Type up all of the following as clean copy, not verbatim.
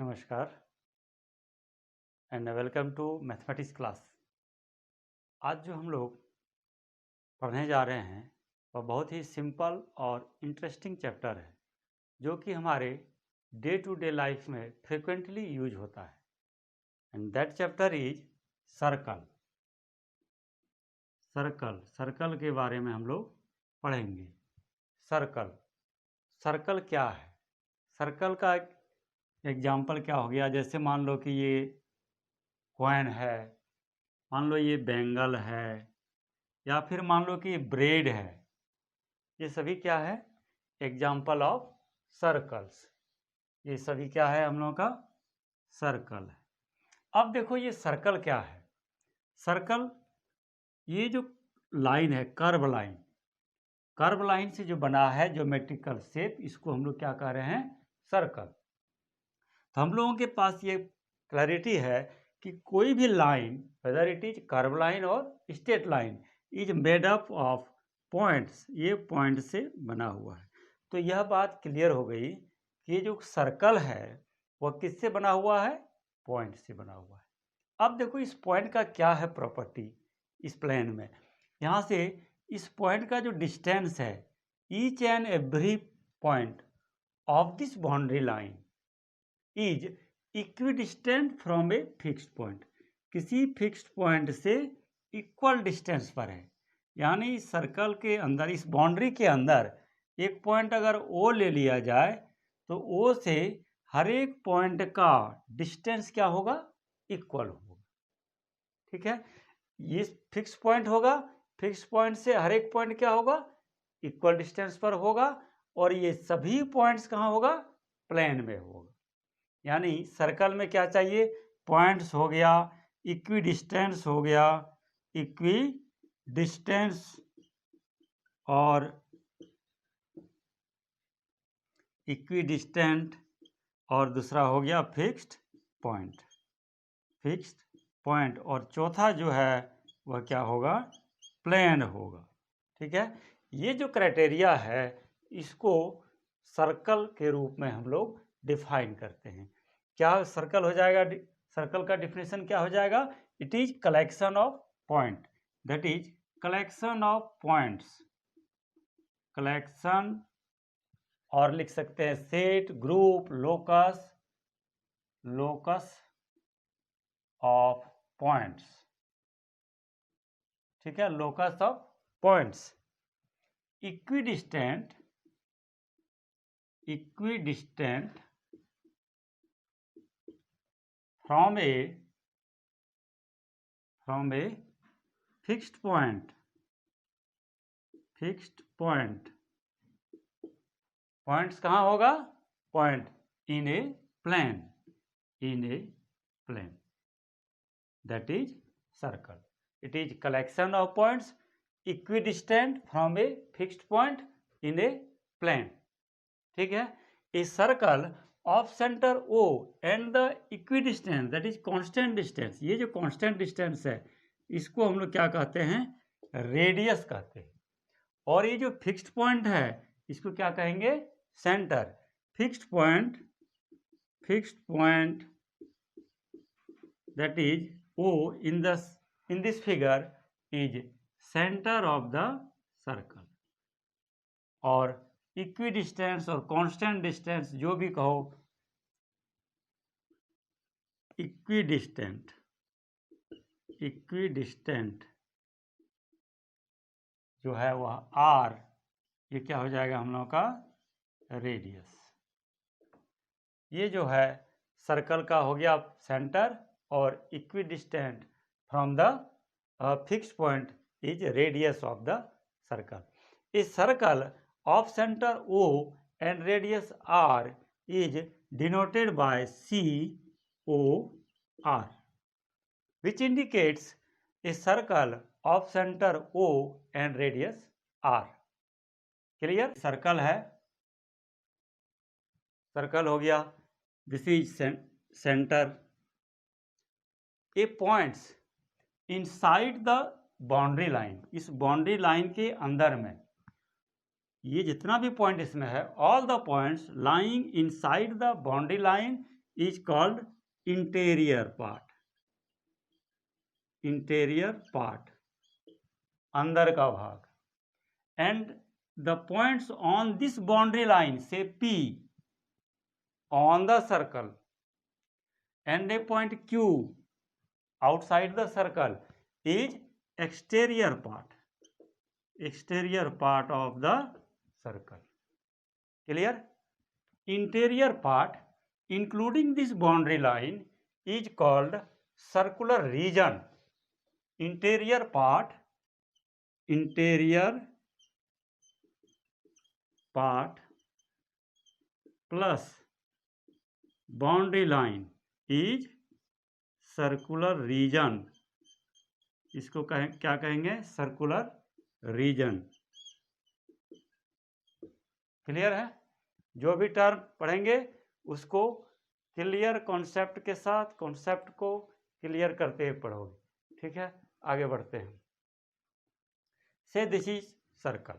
नमस्कार and welcome to mathematics class. आज जो हम लोग पढ़ने जा रहे हैं वह बहुत ही सिंपल और इंटरेस्टिंग चैप्टर है जो कि हमारे डे टू डे लाइफ में फ्रिक्वेंटली यूज होता है and that chapter is circle. Circle के बारे में हम लोग पढ़ेंगे। सर्कल क्या है? सर्कल का एग्जाम्पल क्या हो गया? जैसे मान लो कि ये कॉइन है, मान लो ये बैंगल है, या फिर मान लो कि ब्रेड है। ये सभी क्या है? Example of circles. ये सभी क्या है? हम लोगों का सर्कल है। अब देखो ये सर्कल क्या है। सर्कल ये जो लाइन है, कर्व लाइन से जो बना है ज्योमेट्रिकल शेप, इसको हम लोग क्या कह रहे हैं? सर्कल। तो हम लोगों के पास ये क्लैरिटी है कि कोई भी line, whether it is curve line और straight line, is made up of points. ये पॉइंट से बना हुआ है। तो यह बात क्लियर हो गई कि जो सर्कल है वह किससे बना हुआ है? पॉइंट से बना हुआ है। अब देखो इस पॉइंट का क्या है प्रॉपर्टी इस प्लेन में। यहाँ से इस पॉइंट का जो डिस्टेंस है, each and every point of this boundary line is equidistant from a fixed point. किसी फिक्स्ड पॉइंट से इक्वल डिस्टेंस पर है। यानी सर्कल के अंदर, इस बाउंड्री के अंदर एक पॉइंट अगर ओ ले लिया जाए तो ओ से हर एक पॉइंट का डिस्टेंस क्या होगा? इक्वल होगा। ठीक है, ये फिक्स पॉइंट होगा, फिक्स पॉइंट से हर एक पॉइंट क्या होगा? इक्वल डिस्टेंस पर होगा। और ये सभी पॉइंट्स कहाँ होगा? प्लेन में होगा। यानी सर्कल में क्या चाहिए? पॉइंट्स हो गया, इक्वी डिस्टेंस हो गया, इक्वी डिस्टेंस, और इक्वी डिस्टेंट, और दूसरा हो गया फिक्स्ड पॉइंट, और चौथा जो है वह क्या होगा? प्लेन होगा। ठीक है, ये जो क्राइटेरिया है इसको सर्कल के रूप में हम लोग डिफाइन करते हैं। क्या सर्कल हो जाएगा? सर्कल का डिफिनेशन क्या हो जाएगा? It is collection of point, that is collection of points, collection, और लिख सकते हैं set, group, locus of points. ठीक है, locus of points. Equidistant from a fixed point, points कहाँ होगा? Point in a plane, that is circle. It is collection of points equidistant from a fixed point in a plane. ठीक है, a circle of center O and the equidistant, that is constant distance. ये जो constant distance है इसको हम लोग क्या कहते हैं? रेडियस कहते हैं। और ये जो फिक्स्ड पॉइंट है इसको क्या कहेंगे? Centre. Fixed point that is O in this figure is center of the circle। और इक्विडिस्टेंस और कांस्टेंट डिस्टेंस जो भी कहो, इक्विडिस्टेंट जो है वह R, ये क्या हो जाएगा हम लोगों का? रेडियस। ये जो है सर्कल का हो गया सेंटर, और equidistant from the fixed point is radius of the circle. इस circle of centre O and radius R is denoted by COR, which indicates a circle of center O and radius R. Clear? Circle है, circle हो गया, this is centre. A points inside the boundary line, इस boundary line के अंदर में, ये जितना भी पॉइंट इसमें है, all the points lying inside the boundary line is called interior part. Interior part, अंदर का भाग। And the points on this boundary line से P on the circle and a point Q outside the circle is exterior part of the circle. Clear? Interior part including this boundary line is called circular region. Interior part plus boundary line is circular region. इसको क्या कहेंगे? Circular region. Clear है? जो भी term पढ़ेंगे उसको clear concept के साथ कॉन्सेप्ट को क्लियर करते हुए पढ़ोगे। ठीक है, आगे बढ़ते हैं। से this is circle.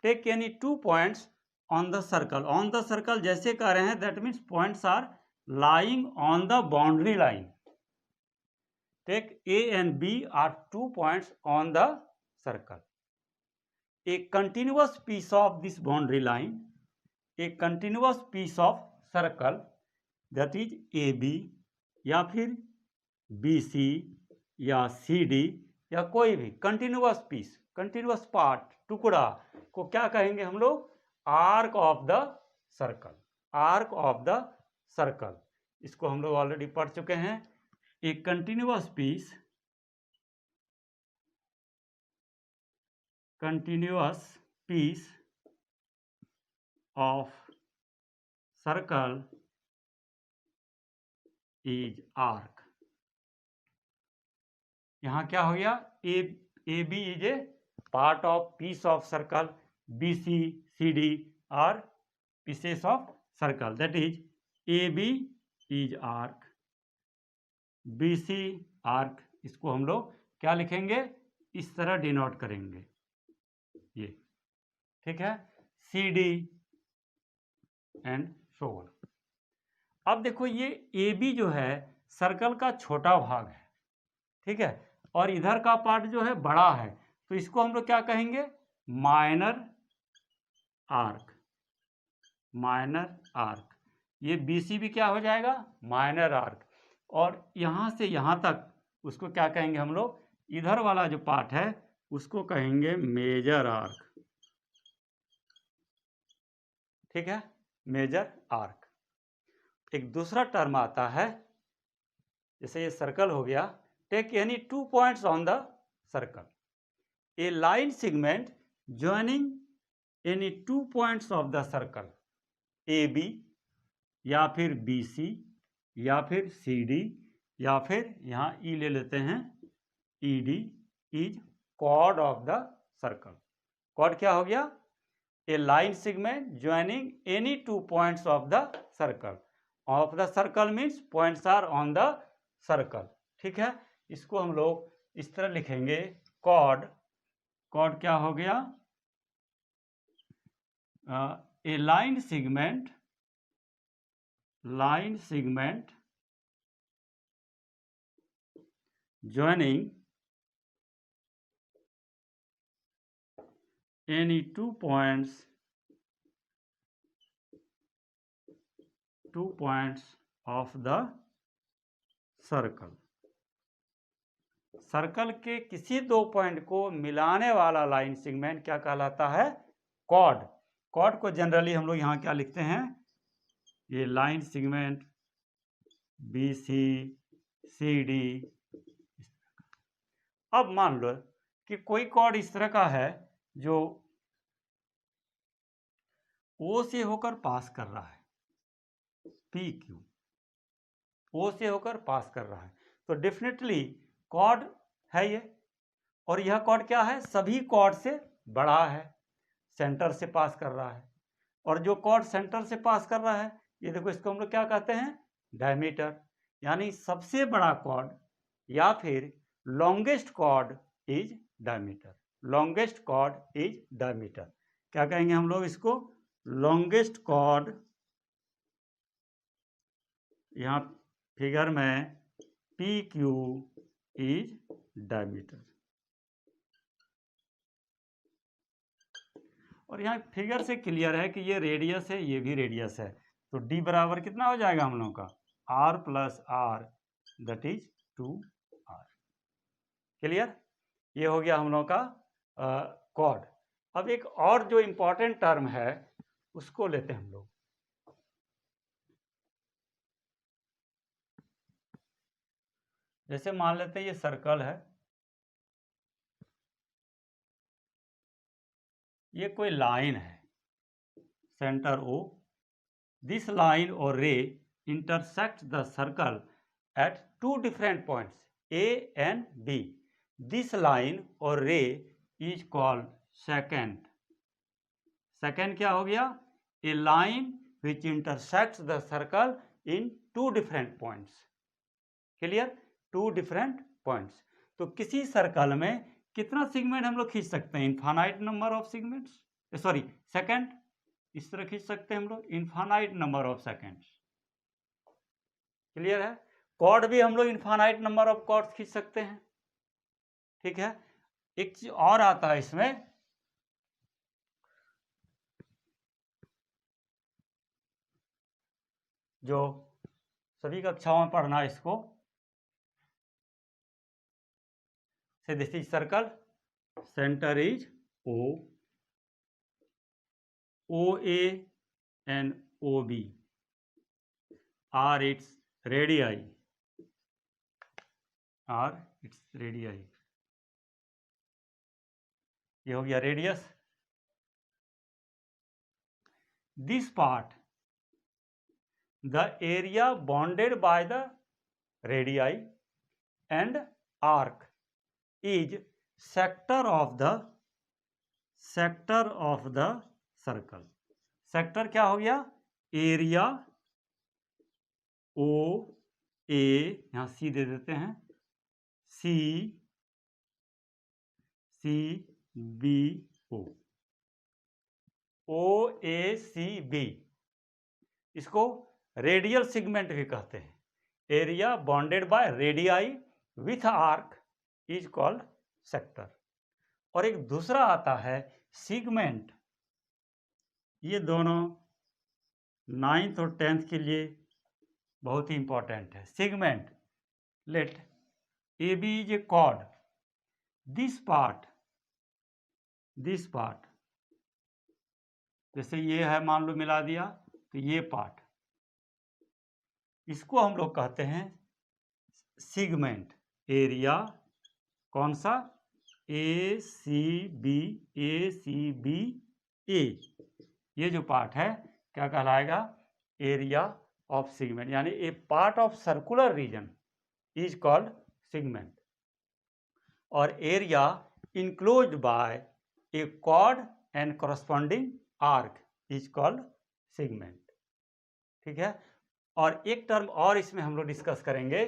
Take any 2 points on the circle. On the circle जैसे कह रहे हैं, that means points are lying on the boundary line. Take A and B are 2 points on the circle. A continuous piece of this boundary line, a continuous piece of circle, that is AB या फिर BC या CD या कोई भी continuous piece, continuous part, टुकड़ा को क्या कहेंगे हम लोग? Arc of the circle. Arc of the circle, इसको हम लोग ऑलरेडी पढ़ चुके हैं। A continuous piece of circle is arc। यहां क्या हो गया? AB is a part of piece of circle, BC CD are pieces of circle, that is AB is arc, BC arc. इसको हम लोग क्या लिखेंगे? इस तरह डिनोट करेंगे, ये। ठीक है, CD एंड सो ऑन। अब देखो, ये AB जो है सर्कल का छोटा भाग है, ठीक है, और इधर का पार्ट जो है बड़ा है, तो इसको हम लोग क्या कहेंगे? Minor arc. Minor arc. ये BC भी क्या हो जाएगा? Minor arc. और यहां से यहां तक उसको क्या कहेंगे हम लोग? इधर वाला जो पार्ट है उसको कहेंगे मेजर आर्क। ठीक है, मेजर आर्क। एक दूसरा टर्म आता है, जैसे ये सर्कल हो गया। Take any 2 points on the circle. A line segment joining any 2 points of the circle, AB या फिर BC या फिर CD या फिर यहां E ले लेते हैं, ED is chord of the circle. Chord क्या हो गया? A line segment joining any 2 points of the circle. Of the circle means points are on the circle. ठीक है, इसको हम लोग इस तरह लिखेंगे, कॉर्ड। कॉर्ड क्या हो गया? A line segment joining any 2 points of the circle। Circle के किसी 2 पॉइंट को मिलाने वाला लाइन सेगमेंट क्या कहलाता है? कॉर्ड। कॉर्ड को जनरली हम लोग यहां क्या लिखते हैं? ये लाइन सेगमेंट BC CD। अब मान लो कि कोई कॉर्ड इस तरह का है जो O से होकर पास कर रहा है, PQ O से होकर पास कर रहा है, तो डेफिनेटली कॉर्ड है ये। और यह कॉर्ड क्या है? सभी कॉर्ड से बड़ा है, सेंटर से पास कर रहा है। और जो कॉर्ड सेंटर से पास कर रहा है, ये देखो, इसको हम लोग क्या कहते हैं? डायमीटर। यानी सबसे बड़ा कॉर्ड या फिर longest chord is diameter. Longest chord is diameter. क्या कहेंगे हम लोग इसको? लॉन्गेस्ट कॉर्ड यहाँ फिगर में पी क्यू इज डायमीटर, और यहाँ फिगर से क्लियर है कि ये रेडियस है, ये भी रेडियस है, तो डी बराबर कितना हो जाएगा हम लोगों का, r plus r, that is 2r। Clear? ये हो गया हम लोगों का कॉर्ड। अब एक और जो इंपॉर्टेंट टर्म है उसको लेते हैं हम लोग। जैसे मान लेते हैं ये सर्कल है, ये कोई लाइन है, सेंटर O, दिस लाइन और रे intersect the circle at two different points A and B. This line or ray is called secant. Secant क्या हो गया? A line which intersects the circle in two different points. Clear? Two different points. तो किसी circle में कितना segment हम लोग खींच सकते हैं? Infinite number of segments, sorry second, इस तरह खींच सकते हैं हम लोग infinite number of seconds. Clear है? कॉर्ड भी हम लोग इनफाइनाइट नंबर ऑफ कॉर्ड्स खींच सकते हैं। ठीक है, एक चीज और आता है इसमें, जो सभी कक्षाओं में पढ़ना है इसको, से this is circle, centre is O, OA and OB are its radii, ये हो गया radius. This part, the area bounded by the radii and arc is sector of the circle। Sector क्या हो गया? एरिया O A, यहां C दे देते हैं, C B O, OACB, इसको रेडियल सेगमेंट भी कहते हैं। Area bounded by radii with arc is called sector. और एक दूसरा आता है सेगमेंट, ये दोनों 9th और 10th के लिए बहुत ही इंपॉर्टेंट है। Segment, let a b is a chord, this part जैसे ये है, मान लो मिला दिया, तो ये पार्ट, इसको हम लोग कहते हैं सेगमेंट। एरिया कौन सा? ACB A, ये जो पार्ट है क्या कहलाएगा? एरिया ऑफ सेगमेंट, यानी a part of circular region is called segment. और area enclosed by a chord and corresponding arc is called segment. ठीक है, और एक टर्म और इसमें हम लोग डिस्कस करेंगे,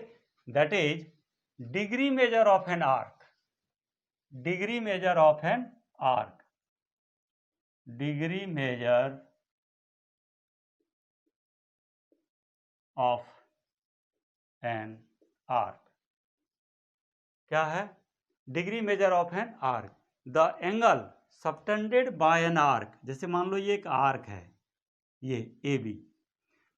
that is degree measure of an arc. Degree measure of an arc, degree measure of an arc क्या है? Degree measure of an arc, the angle subtended bye an arc. जैसे मान लो ये एक आर्क है, ये AB,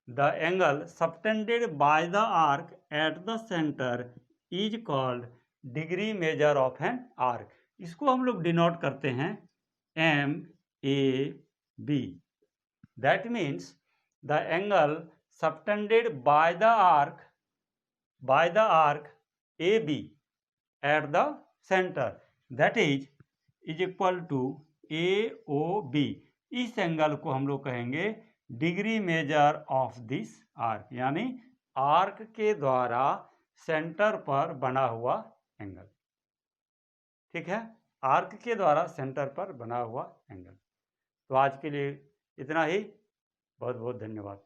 the angle subtended by the arc at the centre is called degree measure of an arc. इसको हम लोग डिनोट करते हैं MAB। That means the angle subtended by the arc AB at the center, that is equal to AOB। इस angle को हम लोग कहेंगे degree measure of this arc, यानी आर्क के द्वारा सेंटर पर बना हुआ एंगल। ठीक है, आर्क के द्वारा सेंटर पर बना हुआ एंगल। तो आज के लिए इतना ही, बहुत बहुत धन्यवाद।